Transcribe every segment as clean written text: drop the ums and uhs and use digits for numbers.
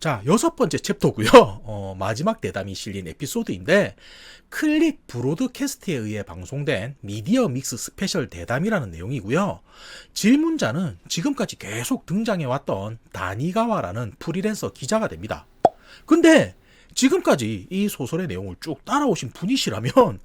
자, 6번째 챕터고요. 마지막 대담이 실린 에피소드인데 클릭 브로드캐스트에 의해 방송된 미디어 믹스 스페셜 대담이라는 내용이고요. 질문자는 지금까지 계속 등장해왔던 다니가와라는 프리랜서 기자가 됩니다. 근데 지금까지 이 소설의 내용을 쭉 따라오신 분이시라면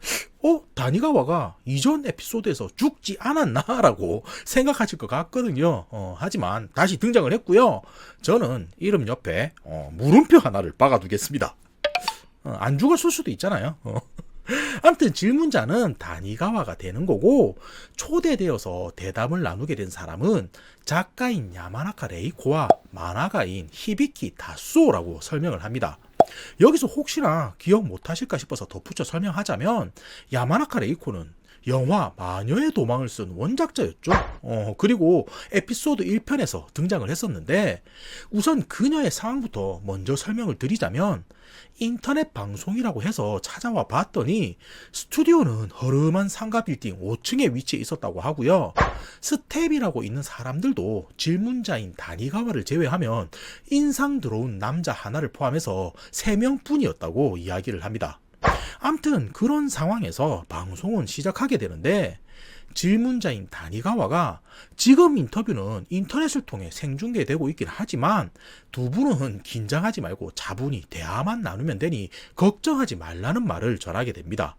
다니가와가 이전 에피소드에서 죽지 않았나? 라고 생각하실 것 같거든요. 하지만 다시 등장을 했고요. 저는 이름 옆에 물음표 하나를 박아두겠습니다. 안 죽었을 수도 있잖아요. 아무튼 질문자는 다니가와가 되는 거고, 초대되어서 대담을 나누게 된 사람은 작가인 야마나카 레이코와 만화가인 히비키 다쏘라고 설명을 합니다. 여기서 혹시나 기억 못하실까 싶어서 덧붙여 설명하자면, 야마나카 레이코는 영화 마녀의 도망을 쓴 원작자였죠. 그리고 에피소드 1편에서 등장을 했었는데, 우선 그녀의 상황부터 먼저 설명을 드리자면, 인터넷 방송이라고 해서 찾아와 봤더니 스튜디오는 허름한 상가 빌딩 5층에 위치해 있었다고 하고요. 스텝이라고 있는 사람들도 질문자인 다니가와를 제외하면 인상 들어온 남자 하나를 포함해서 3명뿐이었다고 이야기를 합니다. 암튼 그런 상황에서 방송은 시작하게 되는데, 질문자인 다니가와가 지금 인터뷰는 인터넷을 통해 생중계되고 있긴 하지만 두 분은 긴장하지 말고 차분히 대화만 나누면 되니 걱정하지 말라는 말을 전하게 됩니다.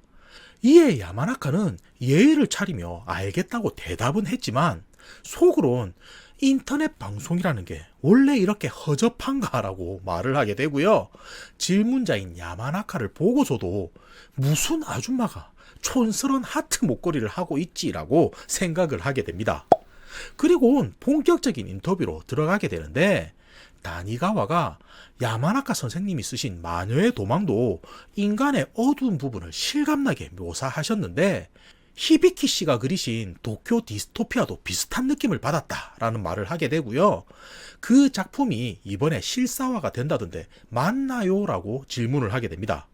이에 야마나카는 예의를 차리며 알겠다고 대답은 했지만 속으론 인터넷 방송이라는 게 원래 이렇게 허접한가라고 말을 하게 되고요. 질문자인 야마나카를 보고서도 무슨 아줌마가 촌스러운 하트 목걸이를 하고 있지라고 생각을 하게 됩니다. 그리고 본격적인 인터뷰로 들어가게 되는데, 다니가와가 야마나카 선생님이 쓰신 마녀의 도망도 인간의 어두운 부분을 실감나게 묘사하셨는데, 히비키 씨가 그리신 도쿄 디스토피아도 비슷한 느낌을 받았다라는 말을 하게 되고요. 그 작품이 이번에 실사화가 된다던데 맞나요? 라고 질문을 하게 됩니다.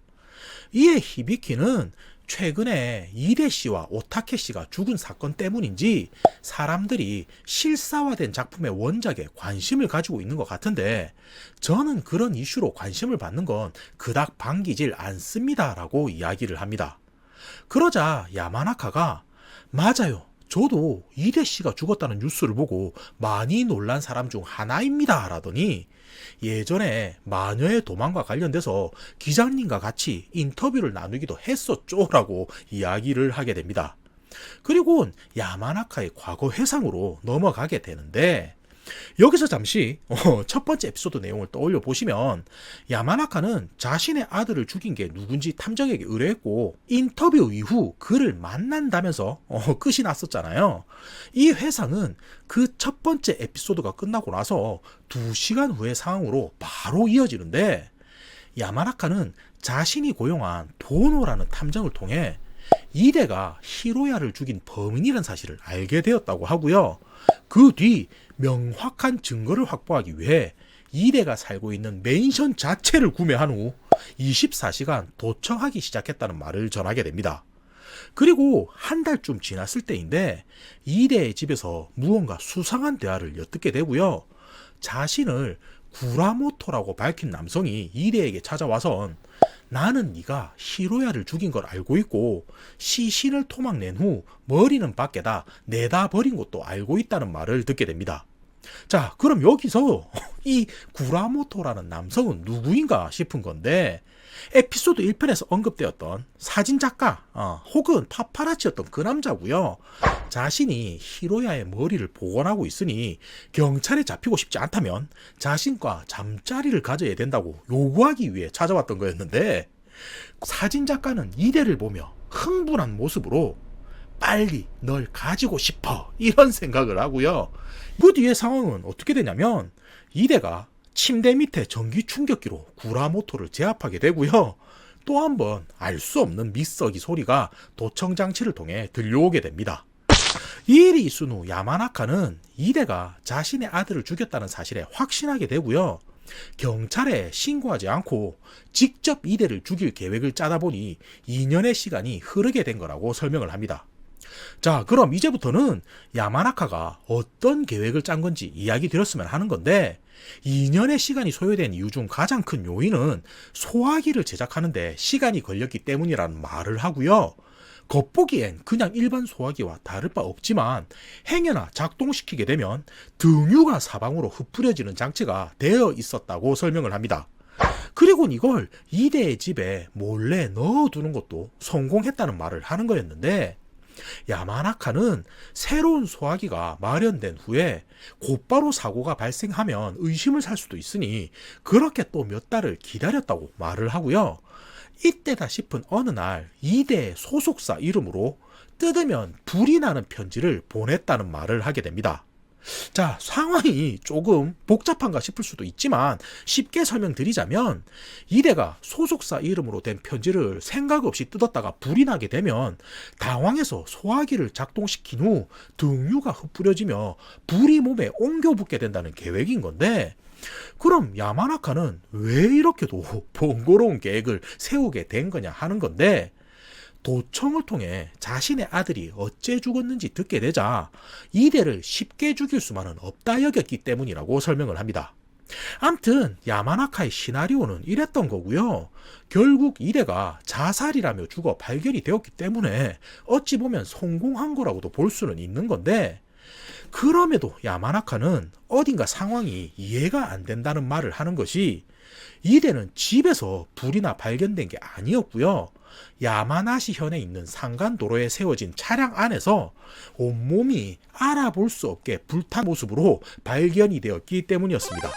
이에 히비키는 최근에 이대 씨와 오타케 씨가 죽은 사건 때문인지 사람들이 실사화된 작품의 원작에 관심을 가지고 있는 것 같은데, 저는 그런 이슈로 관심을 받는 건 그닥 반기질 않습니다 라고 이야기를 합니다. 그러자 야마나카가 맞아요, 저도 이대 씨가 죽었다는 뉴스를 보고 많이 놀란 사람 중 하나입니다 라더니, 예전에 마녀의 도망과 관련돼서 기자님과 같이 인터뷰를 나누기도 했었죠 라고 이야기를 하게 됩니다. 그리고 야마나카의 과거 회상으로 넘어가게 되는데, 여기서 잠시 첫 번째 에피소드 내용을 떠올려 보시면, 야마나카는 자신의 아들을 죽인 게 누군지 탐정에게 의뢰했고 인터뷰 이후 그를 만난다면서 끝이 났었잖아요. 이 회상은 그 첫 번째 에피소드가 끝나고 나서 2시간 후의 상황으로 바로 이어지는데, 야마나카는 자신이 고용한 도노라는 탐정을 통해 이대가 히로야를 죽인 범인이라는 사실을 알게 되었다고 하고요. 그 뒤 명확한 증거를 확보하기 위해 이대가 살고 있는 맨션 자체를 구매한 후 24시간 도청하기 시작했다는 말을 전하게 됩니다. 그리고 한 달쯤 지났을 때인데, 이대의 집에서 무언가 수상한 대화를 엿듣게 되고요. 자신을 구라모토라고 밝힌 남성이 이대에게 찾아와선 나는 네가 히로야를 죽인 걸 알고 있고 시신을 토막낸 후 머리는 밖에다 내다 버린 것도 알고 있다는 말을 듣게 됩니다. 자, 그럼 여기서 이 구라모토라는 남성은 누구인가 싶은 건데, 에피소드 1편에서 언급되었던 사진작가 혹은 파파라치였던 그 남자고요. 자신이 히로야의 머리를 복원하고 있으니 경찰에 잡히고 싶지 않다면 자신과 잠자리를 가져야 된다고 요구하기 위해 찾아왔던 거였는데, 사진작가는 이대를 보며 흥분한 모습으로 빨리 널 가지고 싶어 이런 생각을 하고요. 그 뒤의 상황은 어떻게 되냐면, 이대가 침대 밑에 전기 충격기로 구라모토를 제압하게 되고요. 또 한 번 알 수 없는 믹서기 소리가 도청 장치를 통해 들려오게 됩니다. 이 일이 있은 후 야마나카는 이대가 자신의 아들을 죽였다는 사실에 확신하게 되고요. 경찰에 신고하지 않고 직접 이대를 죽일 계획을 짜다 보니 2년의 시간이 흐르게 된 거라고 설명을 합니다. 자, 그럼 이제부터는 야마나카가 어떤 계획을 짠 건지 이야기 드렸으면 하는 건데 2년의 시간이 소요된 이유 중 가장 큰 요인은 소화기를 제작하는데 시간이 걸렸기 때문이라는 말을 하고요. 겉보기엔 그냥 일반 소화기와 다를 바 없지만 행여나 작동시키게 되면 등유가 사방으로 흩뿌려지는 장치가 되어 있었다고 설명을 합니다. 그리고 이걸 이대의 집에 몰래 넣어두는 것도 성공했다는 말을 하는 거였는데 야마나카는 새로운 소화기가 마련된 후에 곧바로 사고가 발생하면 의심을 살 수도 있으니 그렇게 또 몇 달을 기다렸다고 말을 하고요. 이때다 싶은 어느 날 이대 소속사 이름으로 뜯으면 불이 나는 편지를 보냈다는 말을 하게 됩니다. 자, 상황이 조금 복잡한가 싶을 수도 있지만 쉽게 설명드리자면 이대가 소속사 이름으로 된 편지를 생각 없이 뜯었다가 불이 나게 되면 당황해서 소화기를 작동시킨 후 등유가 흩뿌려지며 불이 몸에 옮겨붙게 된다는 계획인 건데 그럼 야마나카는 왜 이렇게도 번거로운 계획을 세우게 된 거냐 하는 건데 도청을 통해 자신의 아들이 어째 죽었는지 듣게 되자 이대를 쉽게 죽일 수만은 없다 여겼기 때문이라고 설명을 합니다. 암튼 야마나카의 시나리오는 이랬던 거고요. 결국 이대가 자살이라며 죽어 발견이 되었기 때문에 어찌 보면 성공한 거라고도 볼 수는 있는 건데 그럼에도 야마나카는 어딘가 상황이 이해가 안 된다는 말을 하는 것이 이대는 집에서 불이나 발견된 게 아니었고요. 야마나시 현에 있는 산간도로에 세워진 차량 안에서 온몸이 알아볼 수 없게 불탄 모습으로 발견이 되었기 때문이었습니다.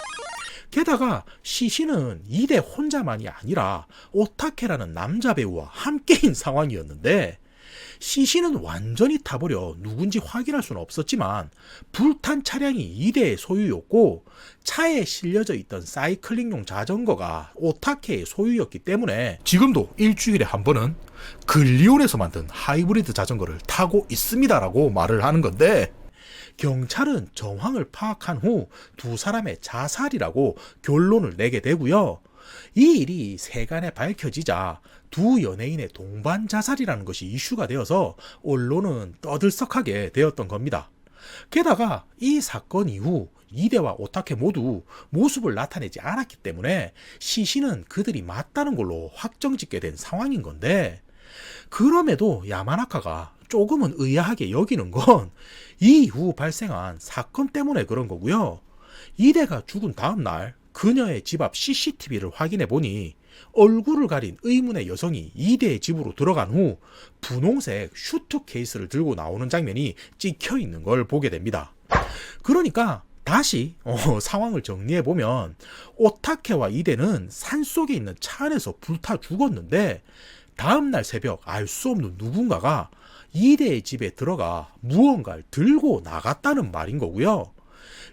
게다가 시신은 이대 혼자만이 아니라 오타케라는 남자 배우와 함께인 상황이었는데 시신은 완전히 타버려 누군지 확인할 수는 없었지만 불탄 차량이 이대의 소유였고 차에 실려져 있던 사이클링용 자전거가 오타케의 소유였기 때문에 지금도 일주일에 한 번은 글리온에서 만든 하이브리드 자전거를 타고 있습니다라고 말을 하는 건데 경찰은 정황을 파악한 후 두 사람의 자살이라고 결론을 내게 되고요. 이 일이 세간에 밝혀지자 두 연예인의 동반 자살이라는 것이 이슈가 되어서 언론은 떠들썩하게 되었던 겁니다. 게다가 이 사건 이후 이대와 오타케 모두 모습을 나타내지 않았기 때문에 시신은 그들이 맞다는 걸로 확정짓게 된 상황인 건데 그럼에도 야마나카가 조금은 의아하게 여기는 건 이후 발생한 사건 때문에 그런 거고요. 이대가 죽은 다음 날 그녀의 집 앞 CCTV를 확인해 보니 얼굴을 가린 의문의 여성이 이대의 집으로 들어간 후 분홍색 슈트 케이스를 들고 나오는 장면이 찍혀 있는 걸 보게 됩니다. 그러니까 다시 상황을 정리해 보면 오타케와 이대는 산속에 있는 차 안에서 불타 죽었는데 다음날 새벽 알 수 없는 누군가가 이대의 집에 들어가 무언가를 들고 나갔다는 말인 거고요.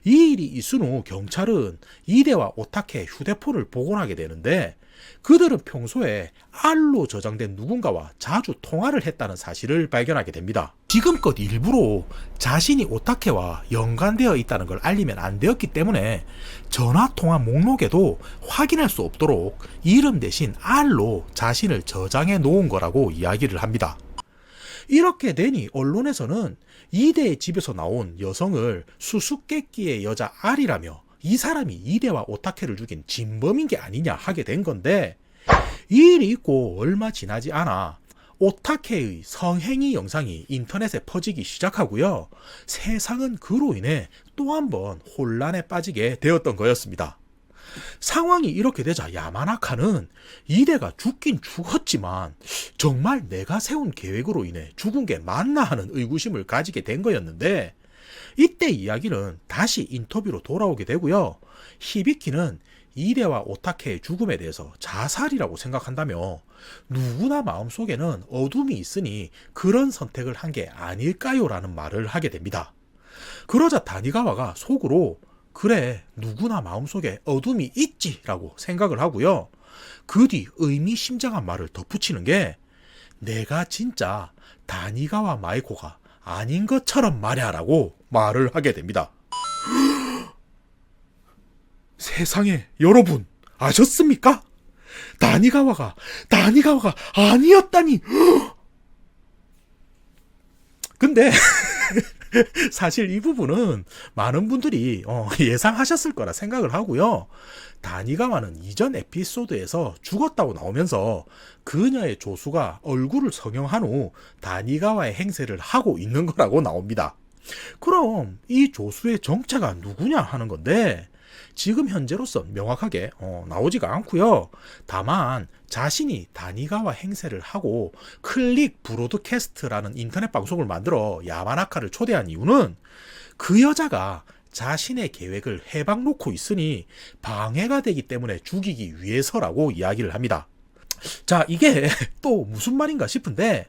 이 일이 있은 후 경찰은 이대와 오타케의 휴대폰을 복원하게 되는데 그들은 평소에 R로 저장된 누군가와 자주 통화를 했다는 사실을 발견하게 됩니다. 지금껏 일부러 자신이 오타케와 연관되어 있다는 걸 알리면 안 되었기 때문에 전화통화 목록에도 확인할 수 없도록 이름 대신 R로 자신을 저장해 놓은 거라고 이야기를 합니다. 이렇게 되니 언론에서는 이대의 집에서 나온 여성을 수수께끼의 여자 R이라며 이 사람이 이대와 오타케를 죽인 진범인 게 아니냐 하게 된 건데 이 일이 있고 얼마 지나지 않아 오타케의 성행위 영상이 인터넷에 퍼지기 시작하고요. 세상은 그로 인해 또 한 번 혼란에 빠지게 되었던 거였습니다. 상황이 이렇게 되자 야마나카는 이대가 죽긴 죽었지만 정말 내가 세운 계획으로 인해 죽은 게 맞나 하는 의구심을 가지게 된 거였는데 이때 이야기는 다시 인터뷰로 돌아오게 되고요. 히비키는 이대와 오타케의 죽음에 대해서 자살이라고 생각한다며 누구나 마음속에는 어둠이 있으니 그런 선택을 한 게 아닐까요? 라는 말을 하게 됩니다. 그러자 다니가와가 속으로 그래 누구나 마음속에 어둠이 있지 라고 생각을 하고요. 그 뒤 의미심장한 말을 덧붙이는 게 내가 진짜 다니가와 마이코가 아닌 것처럼 말이야 라고 말을 하게 됩니다. 세상에 여러분 아셨습니까? 다니가와가 아니었다니. 근데 사실 이 부분은 많은 분들이 예상하셨을 거라 생각을 하고요. 다니가와는 이전 에피소드에서 죽었다고 나오면서 그녀의 조수가 얼굴을 성형한 후 다니가와의 행세를 하고 있는 거라고 나옵니다. 그럼 이 조수의 정체가 누구냐 하는 건데, 지금 현재로서 명확하게 나오지가 않고요. 다만 자신이 다니가와 행세를 하고 클릭 브로드캐스트라는 인터넷 방송을 만들어 야마나카를 초대한 이유는 그 여자가 자신의 계획을 해박 놓고 있으니 방해가 되기 때문에 죽이기 위해서라고 이야기를 합니다. 자, 이게 또 무슨 말인가 싶은데,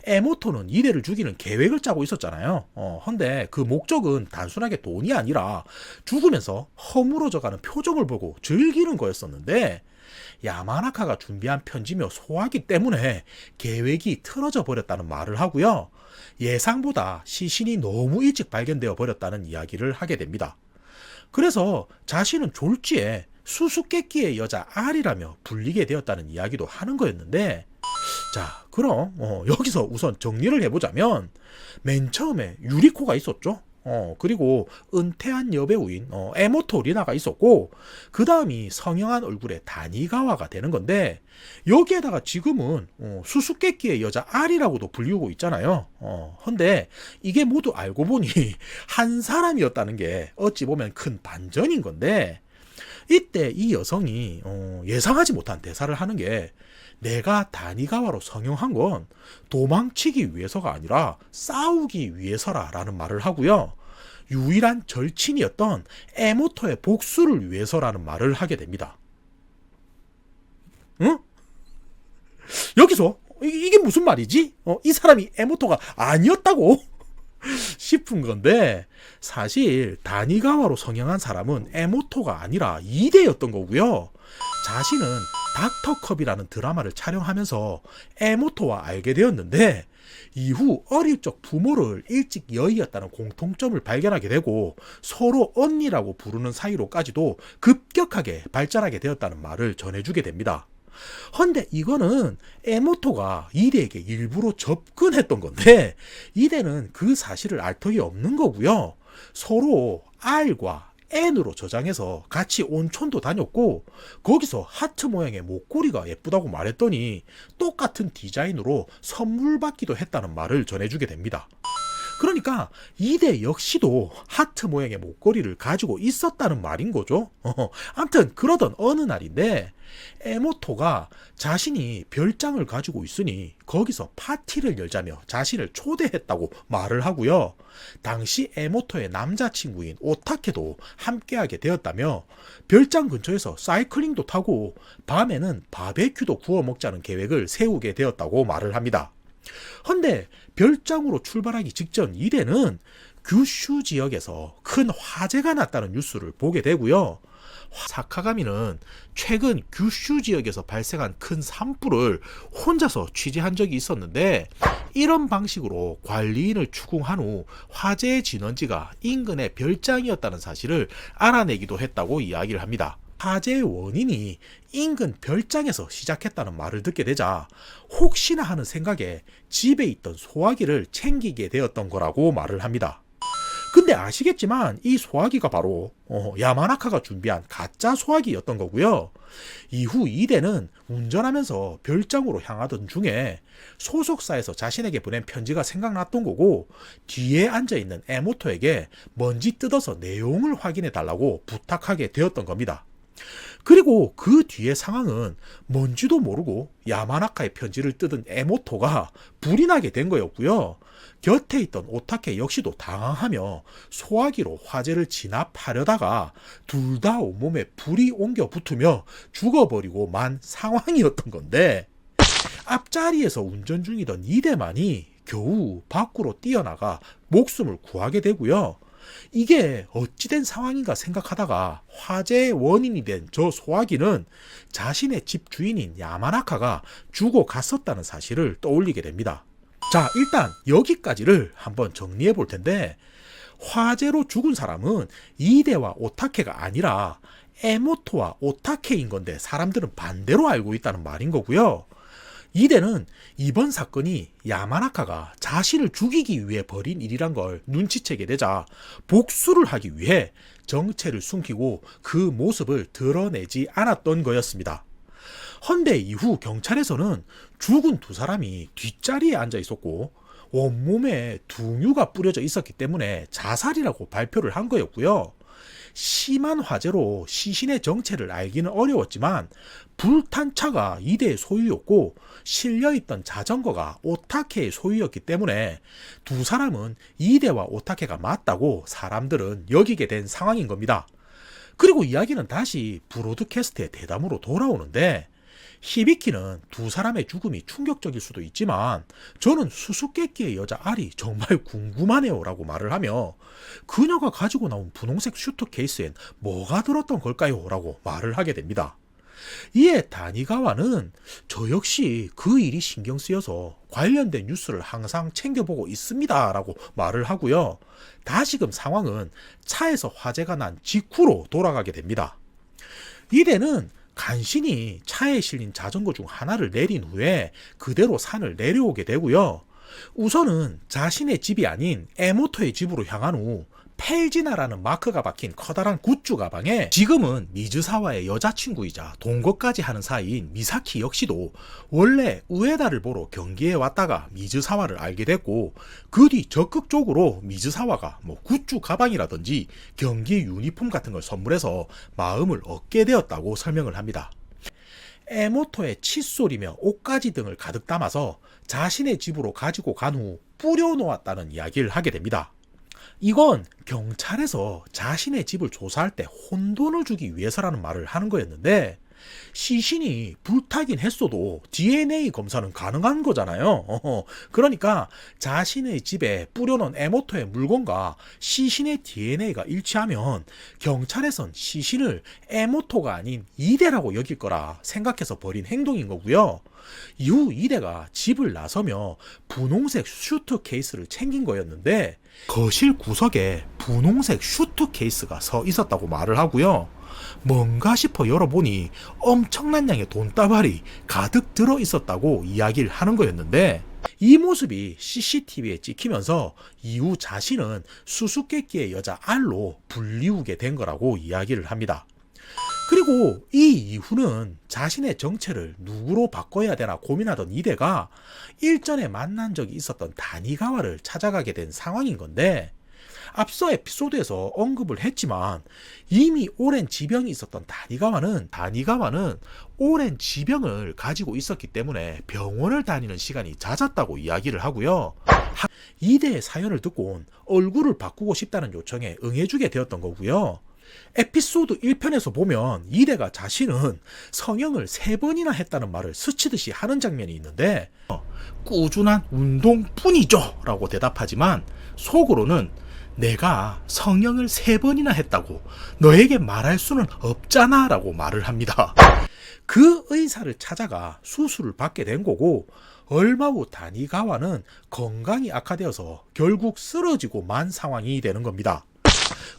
에모토는 이대를 죽이는 계획을 짜고 있었잖아요. 근데 그 목적은 단순하게 돈이 아니라 죽으면서 허물어져가는 표정을 보고 즐기는 거였었는데, 야마나카가 준비한 편지며 소화기 때문에 계획이 틀어져 버렸다는 말을 하고요. 예상보다 시신이 너무 일찍 발견되어 버렸다는 이야기를 하게 됩니다. 그래서 자신은 졸지에 수수께끼의 여자 R이라며 불리게 되었다는 이야기도 하는 거였는데, 자, 그럼 여기서 우선 정리를 해보자면, 맨 처음에 유리코가 있었죠. 그리고 은퇴한 여배우인 에모토 리나가 있었고, 그 다음이 성형한 얼굴의 다니가와가 되는 건데, 여기에다가 지금은 수수께끼의 여자 R이라고도 불리우고 있잖아요. 근데 이게 모두 알고 보니 한 사람이었다는 게 어찌 보면 큰 반전인 건데, 이때 이 여성이 예상하지 못한 대사를 하는 게, 내가 다니가와로 성형한 건 도망치기 위해서가 아니라 싸우기 위해서라 라는 말을 하고요. 유일한 절친이었던 에모토의 복수를 위해서라는 말을 하게 됩니다. 응? 여기서 이게 무슨 말이지? 이 사람이 에모토가 아니었다고? 싶은 건데, 사실 다니가와로 성형한 사람은 에모토가 아니라 이대였던 거고요. 자신은 닥터컵이라는 드라마를 촬영하면서 에모토와 알게 되었는데, 이후 어릴 적 부모를 일찍 여의었다는 공통점을 발견하게 되고 서로 언니라고 부르는 사이로까지도 급격하게 발전하게 되었다는 말을 전해주게 됩니다. 헌데 이거는 에모토가 이대에게 일부러 접근했던 건데, 이대는 그 사실을 알 턱이 없는 거고요. 서로 R과 N으로 저장해서 같이 온천도 다녔고, 거기서 하트 모양의 목걸이가 예쁘다고 말했더니 똑같은 디자인으로 선물 받기도 했다는 말을 전해주게 됩니다. 그러니까 이대 역시도 하트 모양의 목걸이를 가지고 있었다는 말인 거죠. 아무튼 그러던 어느 날인데, 에모토가 자신이 별장을 가지고 있으니 거기서 파티를 열자며 자신을 초대했다고 말을 하고요. 당시 에모토의 남자친구인 오타케도 함께하게 되었다며 별장 근처에서 사이클링도 타고 밤에는 바베큐도 구워 먹자는 계획을 세우게 되었다고 말을 합니다. 헌데 별장으로 출발하기 직전 이대는 규슈 지역에서 큰 화재가 났다는 뉴스를 보게 되고요. 사카가미는 최근 규슈 지역에서 발생한 큰 산불을 혼자서 취재한 적이 있었는데, 이런 방식으로 관리인을 추궁한 후 화재의 진원지가 인근의 별장이었다는 사실을 알아내기도 했다고 이야기를 합니다. 화재의 원인이 인근 별장에서 시작했다는 말을 듣게 되자 혹시나 하는 생각에 집에 있던 소화기를 챙기게 되었던 거라고 말을 합니다. 근데 아시겠지만 이 소화기가 바로 야마나카가 준비한 가짜 소화기였던 거고요. 이후 이대는 운전하면서 별장으로 향하던 중에 소속사에서 자신에게 보낸 편지가 생각났던 거고, 뒤에 앉아있는 에모토에게 먼지 뜯어서 내용을 확인해 달라고 부탁하게 되었던 겁니다. 그리고 그 뒤의 상황은 뭔지도 모르고 야마나카의 편지를 뜯은 에모토가 불이 나게 된 거였고요. 곁에 있던 오타케 역시도 당황하며 소화기로 화재를 진압하려다가 둘 다 온몸에 불이 옮겨 붙으며 죽어버리고 만 상황이었던 건데, 앞자리에서 운전 중이던 이대만이 겨우 밖으로 뛰어나가 목숨을 구하게 되고요. 이게 어찌된 상황인가 생각하다가 화재의 원인이 된 저 소화기는 자신의 집 주인인 야마나카가 주고 갔었다는 사실을 떠올리게 됩니다. 자, 일단 여기까지를 한번 정리해 볼 텐데, 화재로 죽은 사람은 이대와 오타케가 아니라 에모토와 오타케인 건데 사람들은 반대로 알고 있다는 말인 거고요. 이대는 이번 사건이 야마나카가 자신을 죽이기 위해 벌인 일이란 걸 눈치채게 되자 복수를 하기 위해 정체를 숨기고 그 모습을 드러내지 않았던 거였습니다. 헌데 이후 경찰에서는 죽은 두 사람이 뒷자리에 앉아 있었고 온몸에 둥유가 뿌려져 있었기 때문에 자살이라고 발표를 한 거였고요. 심한 화재로 시신의 정체를 알기는 어려웠지만 불탄 차가 이대의 소유였고 실려있던 자전거가 오타케의 소유였기 때문에 두 사람은 이대와 오타케가 맞다고 사람들은 여기게 된 상황인 겁니다. 그리고 이야기는 다시 브로드캐스트의 대담으로 돌아오는데 히비키는 두 사람의 죽음이 충격적일 수도 있지만 저는 수수께끼의 여자 알이 정말 궁금하네요 라고 말을 하며 그녀가 가지고 나온 분홍색 슈트 케이스엔 뭐가 들었던 걸까요? 라고 말을 하게 됩니다. 이에 다니가와는 저 역시 그 일이 신경 쓰여서 관련된 뉴스를 항상 챙겨보고 있습니다 라고 말을 하고요. 다시금 상황은 차에서 화재가 난 직후로 돌아가게 됩니다. 이대는 간신히 차에 실린 자전거 중 하나를 내린 후에 그대로 산을 내려오게 되고요. 우선은 자신의 집이 아닌 에모토의 집으로 향한 후 펠지나라는 마크가 박힌 커다란 굿즈 가방에 지금은 미즈사와의 여자친구이자 동거까지 하는 사이인 미사키 역시도 원래 우에다를 보러 경기에 왔다가 미즈사와를 알게 됐고 그 뒤 적극적으로 미즈사와가 굿즈 가방이라든지 경기 유니폼 같은 걸 선물해서 마음을 얻게 되었다고 설명을 합니다. 에모토의 칫솔이며 옷가지 등을 가득 담아서 자신의 집으로 가지고 간 후 뿌려놓았다는 이야기를 하게 됩니다. 이건 경찰에서 자신의 집을 조사할 때 혼돈을 주기 위해서라는 말을 하는 거였는데 시신이 불타긴 했어도 DNA 검사는 가능한 거잖아요. 그러니까 자신의 집에 뿌려놓은 에모토의 물건과 시신의 DNA가 일치하면 경찰에선 시신을 에모토가 아닌 이대라고 여길 거라 생각해서 벌인 행동인 거고요. 이후 이대가 집을 나서며 분홍색 슈트 케이스를 챙긴 거였는데 거실 구석에 분홍색 슈트 케이스가 서 있었다고 말을 하고요. 뭔가 싶어 열어보니 엄청난 양의 돈다발이 가득 들어 있었다고 이야기를 하는 거였는데 이 모습이 CCTV에 찍히면서 이후 자신은 수수께끼의 여자 R로 불리우게 된 거라고 이야기를 합니다. 그리고 이 이후는 자신의 정체를 누구로 바꿔야 되나 고민하던 이대가 일전에 만난 적이 있었던 다니가와를 찾아가게 된 상황인 건데 앞서 에피소드에서 언급을 했지만 이미 오랜 지병이 있었던 다니가와는 오랜 지병을 가지고 있었기 때문에 병원을 다니는 시간이 잦았다고 이야기를 하고요. 이대의 사연을 듣고 얼굴을 바꾸고 싶다는 요청에 응해주게 되었던 거고요. 에피소드 1편에서 보면 이대가 자신은 성형을 3번이나 했다는 말을 스치듯이 하는 장면이 있는데 꾸준한 운동뿐이죠 라고 대답하지만 속으로는 내가 성형을 3번이나 했다고 너에게 말할 수는 없잖아 라고 말을 합니다. 그 의사를 찾아가 수술을 받게 된 거고 얼마 후 다니가와는 건강이 악화되어서 결국 쓰러지고 만 상황이 되는 겁니다.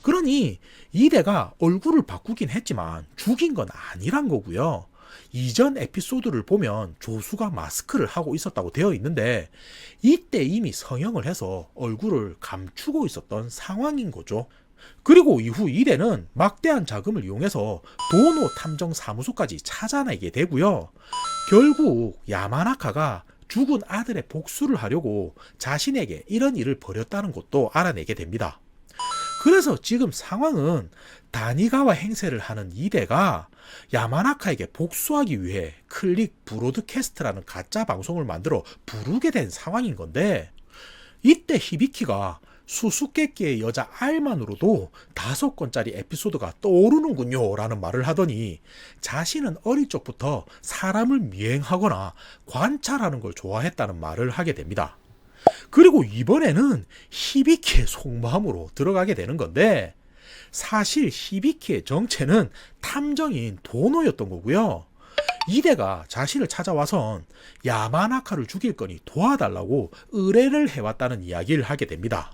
그러니 이대가 얼굴을 바꾸긴 했지만 죽인 건 아니란 거고요. 이전 에피소드를 보면 조수가 마스크를 하고 있었다고 되어 있는데 이때 이미 성형을 해서 얼굴을 감추고 있었던 상황인 거죠. 그리고 이후 이대는 막대한 자금을 이용해서 도노 탐정 사무소까지 찾아내게 되고요. 결국 야마나카가 죽은 아들의 복수를 하려고 자신에게 이런 일을 벌였다는 것도 알아내게 됩니다. 그래서 지금 상황은 다니가와 행세를 하는 이대가 야마나카에게 복수하기 위해 클릭 브로드캐스트라는 가짜 방송을 만들어 부르게 된 상황인 건데 이때 히비키가 수수께끼의 여자 R만으로도 5건짜리 에피소드가 떠오르는군요 라는 말을 하더니 자신은 어릴 적부터 사람을 미행하거나 관찰하는 걸 좋아했다는 말을 하게 됩니다. 그리고 이번에는 히비키의 속마음으로 들어가게 되는 건데 사실 히비키의 정체는 탐정인 도노였던 거고요. 이대가 자신을 찾아와선 야마나카를 죽일 거니 도와달라고 의뢰를 해왔다는 이야기를 하게 됩니다.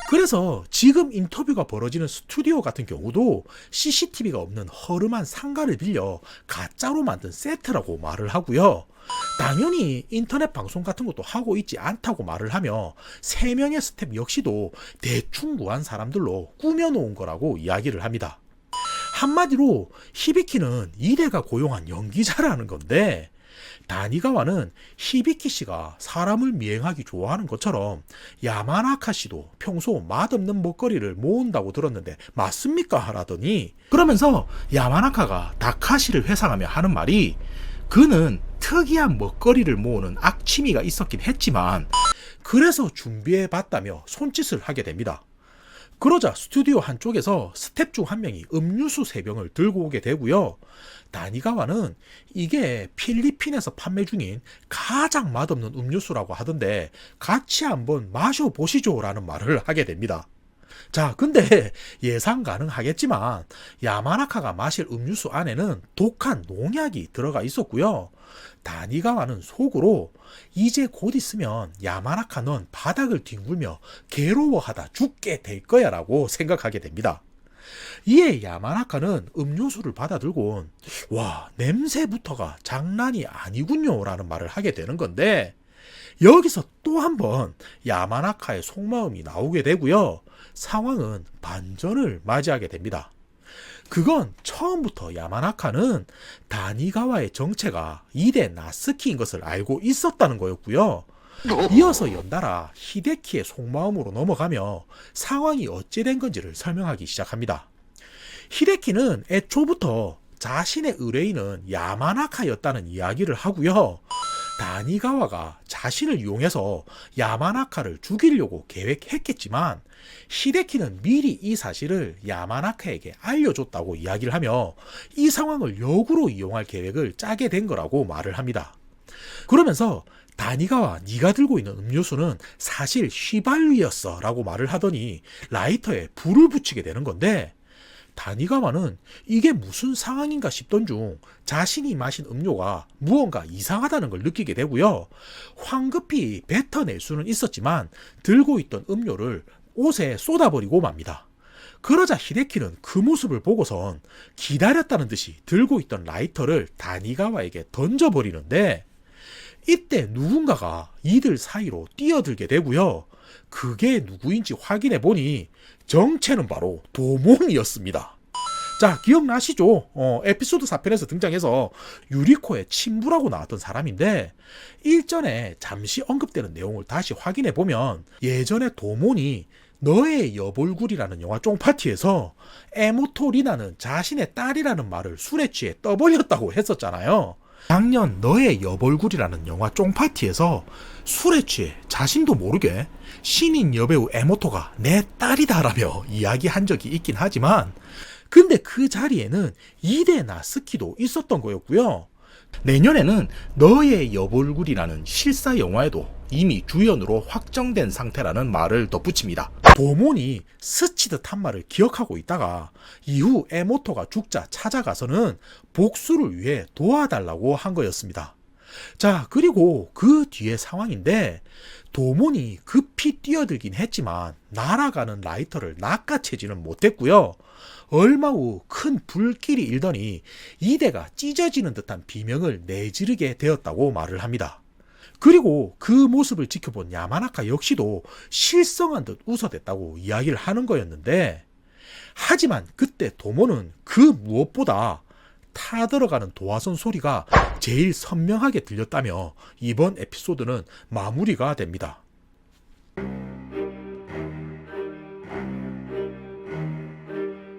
그래서 지금 인터뷰가 벌어지는 스튜디오 같은 경우도 CCTV가 없는 허름한 상가를 빌려 가짜로 만든 세트라고 말을 하고요. 당연히 인터넷 방송 같은 것도 하고 있지 않다고 말을 하며 3명의 스텝 역시도 대충 구한 사람들로 꾸며놓은 거라고 이야기를 합니다. 한마디로 히비키는 이대가 고용한 연기자라는 건데, 다니가와는 히비키 씨가 사람을 미행하기 좋아하는 것처럼 야마나카 씨도 평소 맛없는 먹거리를 모은다고 들었는데 맞습니까? 라더니, 그러면서 야마나카가 다카시를 회상하며 하는 말이, 그는 특이한 먹거리를 모으는 악취미가 있었긴 했지만 그래서 준비해봤다며 손짓을 하게 됩니다. 그러자 스튜디오 한쪽에서 스텝 중 한 명이 음료수 3병을 들고 오게 되고요. 다니가와는 이게 필리핀에서 판매 중인 가장 맛없는 음료수라고 하던데 같이 한번 마셔보시죠 라는 말을 하게 됩니다. 자, 근데 예상 가능하겠지만 야마나카가 마실 음료수 안에는 독한 농약이 들어가 있었고요. 다니가와는 속으로 이제 곧 있으면 야마나카 넌 바닥을 뒹굴며 괴로워하다 죽게 될 거야 라고 생각하게 됩니다. 이에 야마나카는 음료수를 받아들고 와, 냄새부터가 장난이 아니군요 라는 말을 하게 되는 건데, 여기서 또 한 번 야마나카의 속마음이 나오게 되고요. 상황은 반전을 맞이하게 됩니다. 그건 처음부터 야마나카는 다니가와의 정체가 이대 나스키인 것을 알고 있었다는 거였고요. 이어서 연달아 히데키의 속마음으로 넘어가며 상황이 어찌 된 건지를 설명하기 시작합니다. 히데키는 애초부터 자신의 의뢰인은 야마나카였다는 이야기를 하고요. 다니가와가 자신을 이용해서 야마나카를 죽이려고 계획했겠지만 히데키는 미리 이 사실을 야마나카에게 알려줬다고 이야기를 하며 이 상황을 역으로 이용할 계획을 짜게 된 거라고 말을 합니다. 그러면서 다니가와 네가 들고 있는 음료수는 사실 휘발유였어 라고 말을 하더니 라이터에 불을 붙이게 되는 건데, 다니가와는 이게 무슨 상황인가 싶던 중 자신이 마신 음료가 무언가 이상하다는 걸 느끼게 되고요. 황급히 뱉어낼 수는 있었지만 들고 있던 음료를 옷에 쏟아버리고 맙니다. 그러자 히데키는 그 모습을 보고선 기다렸다는 듯이 들고 있던 라이터를 다니가와에게 던져버리는데, 이때 누군가가 이들 사이로 뛰어들게 되고요. 그게 누구인지 확인해 보니 정체는 바로 도몬이었습니다. 자, 기억나시죠? 에피소드 4편에서 등장해서 유리코의 친부라고 나왔던 사람인데, 일전에 잠시 언급되는 내용을 다시 확인해 보면 예전에 도몬이 너의 여볼굴이라는 영화 쫑파티에서 에모토 리나는 자신의 딸이라는 말을 술에 취해 떠벌렸다고 했었잖아요. 작년 너의 여볼굴이라는 영화 쫑파티에서 술에 취해 자신도 모르게 신인 여배우 에모토가 내 딸이다라며 이야기한 적이 있긴 하지만, 근데 그 자리에는 이대 나스키도 있었던 거였고요. 내년에는 너의 여볼굴이라는 실사 영화에도 이미 주연으로 확정된 상태라는 말을 덧붙입니다. 도몬이 스치듯 한 말을 기억하고 있다가 이후 에모토가 죽자 찾아가서는 복수를 위해 도와달라고 한 거였습니다. 자, 그리고 그 뒤의 상황인데, 도몬이 급히 뛰어들긴 했지만 날아가는 라이터를 낚아채지는 못했고요. 얼마 후 큰 불길이 일더니 이대가 찢어지는 듯한 비명을 내지르게 되었다고 말을 합니다. 그리고 그 모습을 지켜본 야마나카 역시도 실성한 듯 웃어댔다고 이야기를 하는 거였는데, 하지만 그때 도모는 그 무엇보다 타들어가는 도화선 소리가 제일 선명하게 들렸다며 이번 에피소드는 마무리가 됩니다.